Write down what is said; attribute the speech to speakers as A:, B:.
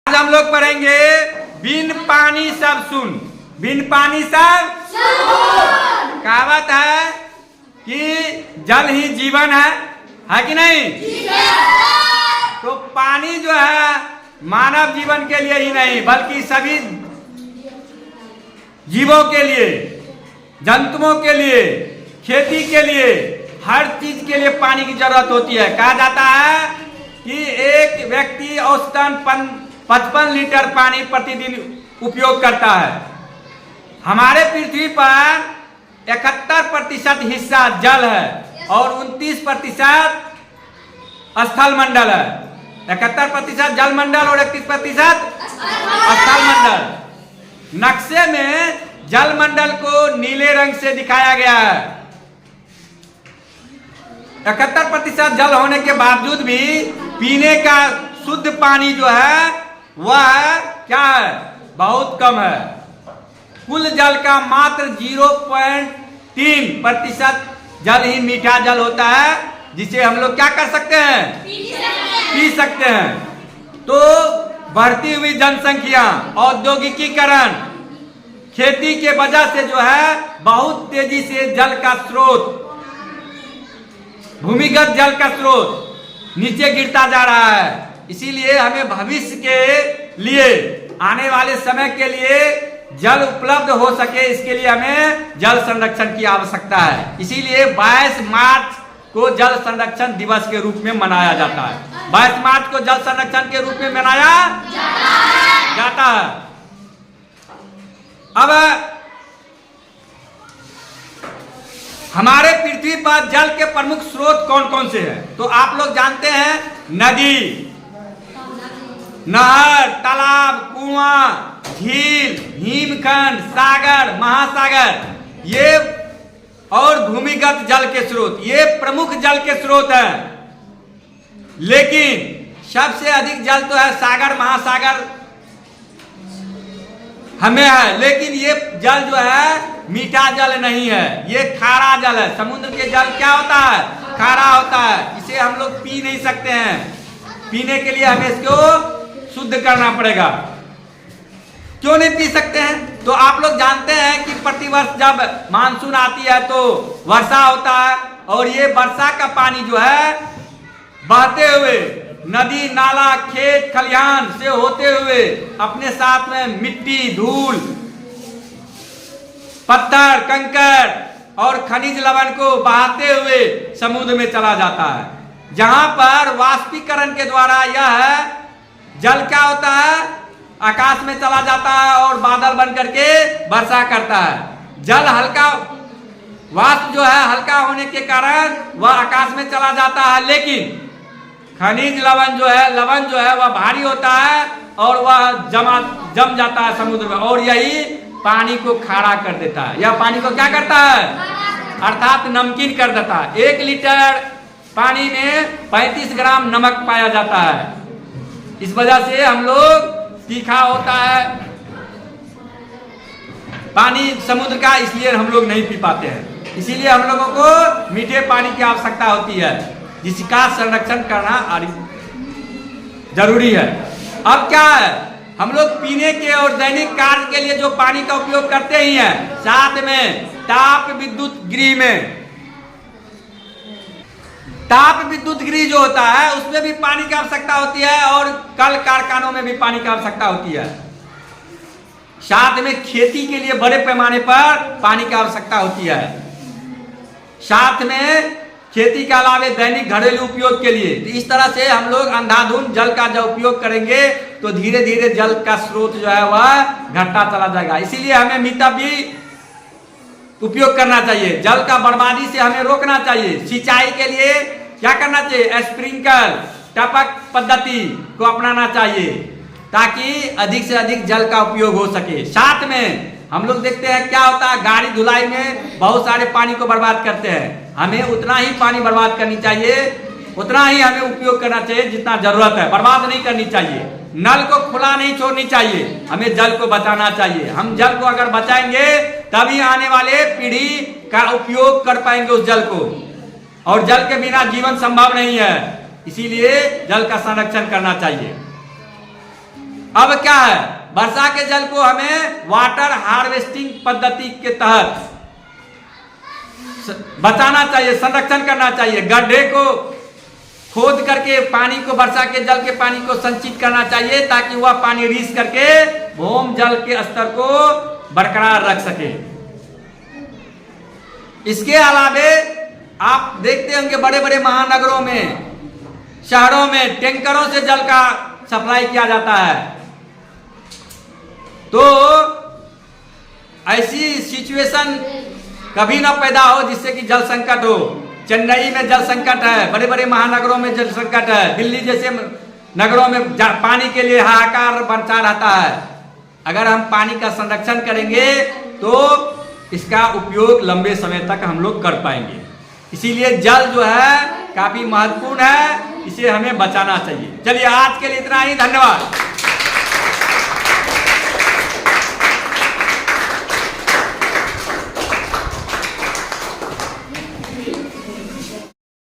A: आज हम लोग पढ़ेंगे बिन पानी सब सुन। बिन पानी सब सुन। कहावत है कि जल ही जीवन है कि नहीं? तो पानी जो है मानव जीवन के लिए ही नहीं बल्कि सभी जीवों के लिए, जंतुओं के लिए, खेती के लिए, हर चीज के लिए पानी की जरूरत होती है। कहा जाता है कि एक व्यक्ति औसतन 55 लीटर पानी प्रतिदिन उपयोग करता है। हमारे पृथ्वी पर 71% हिस्सा जल है और 29% स्थल मंडल है। 71% जल मंडल और 31% स्थल मंडल। नक्शे में जल मंडल को नीले रंग से दिखाया गया है। 71% जल होने के बावजूद भी पीने का शुद्ध पानी जो है वह क्या है? बहुत कम है। कुल जल का मात्र 0.3% जल ही मीठा जल होता है जिसे हम लोग क्या कर सकते हैं? पी सकते हैं। तो बढ़ती हुई जनसंख्या, औद्योगिकीकरण, खेती के वजह से जो है बहुत तेजी से जल का स्रोत, भूमिगत जल का स्रोत नीचे गिरता जा रहा है। इसीलिए हमें भविष्य के लिए, आने वाले समय के लिए जल उपलब्ध हो सके, इसके लिए हमें जल संरक्षण की आवश्यकता है। इसीलिए 22 मार्च को जल संरक्षण दिवस के रूप में मनाया जाता है। 22 मार्च को जल संरक्षण के रूप में मनाया जाता है। अब हमारे पृथ्वी पर जल के प्रमुख स्रोत कौन कौन से हैं? तो आप लोग जानते हैं नदी, नहर, तालाब, कुआं, झील, हिमखंड, सागर, महासागर, ये और भूमिगत जल के स्रोत, ये प्रमुख जल के स्रोत हैं। लेकिन सबसे अधिक जल तो है सागर, महासागर हमें है। लेकिन ये जल जो है मीठा जल नहीं है, ये खारा जल है। समुद्र के जल क्या होता है? खारा होता है। इसे हम लोग पी नहीं सकते हैं। पीने के लिए हमें इसको शुद्ध करना पड़ेगा। क्यों नहीं पी सकते हैं? तो आप लोग जानते हैं कि प्रतिवर्ष जब मानसून आती है तो वर्षा होता है और ये वर्षा का पानी जो है बहते हुए नदी, नाला, खेत, खलिहान से होते हुए अपने साथ में मिट्टी, धूल, पत्थर, कंकड़ और खनिज लवण को बहाते हुए समुद्र में चला जाता है। जहां पर वाष्पीकरण के द्वारा यह जल क्या होता है? आकाश में चला जाता है और बादल बन करके वर्षा करता है। जल हल्का, वाष्प जो है हल्का होने के कारण वह आकाश में चला जाता है। लेकिन खनिज लवण जो है वह भारी होता है और वह जम जाता है समुद्र में और यही पानी को खारा कर देता है। यह पानी को क्या करता है? अर्थात नमकीन कर देता है। 1 लीटर पानी में 35 ग्राम नमक पाया जाता है। इस वजह से हम लोग तीखा होता है पानी समुद्र का, इसलिए हम लोग नहीं पी पाते हैं। इसीलिए हम लोगों को मीठे पानी की आवश्यकता होती है जिसका संरक्षण करना जरूरी है। अब क्या है? हम लोग पीने के और दैनिक कार्य के लिए जो पानी का उपयोग करते ही हैं, साथ में ताप विद्युत गृह में, ताप विद्युत गृह जो होता है उसमें भी पानी की आवश्यकता होती है और कल कारखानों में भी पानी की आवश्यकता होती है। साथ में खेती के लिए बड़े पैमाने पर पानी की आवश्यकता होती है। साथ में खेती के अलावा दैनिक घरेलू उपयोग के लिए। तो इस तरह से हम लोग अंधाधुंध जल का जब उपयोग करेंगे तो धीरे धीरे जल का स्रोत जो है वह घटता चला जाएगा। इसीलिए हमें मितव्ययी उपयोग करना चाहिए। जल का बर्बादी से हमें रोकना चाहिए। सिंचाई के लिए क्या करना चाहिए? स्प्रिंकल, टपक पद्धति को अपनाना चाहिए ताकि अधिक से अधिक जल का उपयोग हो सके। साथ में हम लोग देखते हैं क्या होता है, गाड़ी धुलाई में बहुत सारे पानी को बर्बाद करते हैं। हमें उतना ही पानी बर्बाद करनी चाहिए, उतना ही हमें उपयोग करना चाहिए जितना जरूरत है। बर्बाद नहीं करनी चाहिए। नल को खुला नहीं छोड़नी चाहिए। हमें जल को बचाना चाहिए। हम जल को अगर बचाएंगे तभी आने वाले पीढ़ी का उपयोग कर पाएंगे उस जल को, और जल के बिना जीवन संभव नहीं है। इसीलिए जल का संरक्षण करना चाहिए। अब क्या है, वर्षा के जल को हमें वाटर हार्वेस्टिंग पद्धति के तहत बचाना चाहिए, संरक्षण करना चाहिए। गड्ढे को खोद करके पानी को, वर्षा के जल के पानी को संचित करना चाहिए ताकि वह पानी रीस करके भूम जल के स्तर को बरकरार रख सके। इसके अलावे आप देखते होंगे बड़े बड़े महानगरों में, शहरों में टैंकरों से जल का सप्लाई किया जाता है। तो ऐसी सिचुएशन कभी ना पैदा हो जिससे कि जल संकट हो। चेन्नई में जल संकट है, बड़े बड़े महानगरों में जल संकट है, दिल्ली जैसे नगरों में पानी के लिए हाहाकार बनता रहता है। अगर हम पानी का संरक्षण करेंगे तो इसका उपयोग लंबे समय तक हम लोग कर पाएंगे। इसीलिए जल जो है काफी महत्वपूर्ण है, इसे हमें बचाना चाहिए। चलिए आज के लिए इतना ही, धन्यवाद।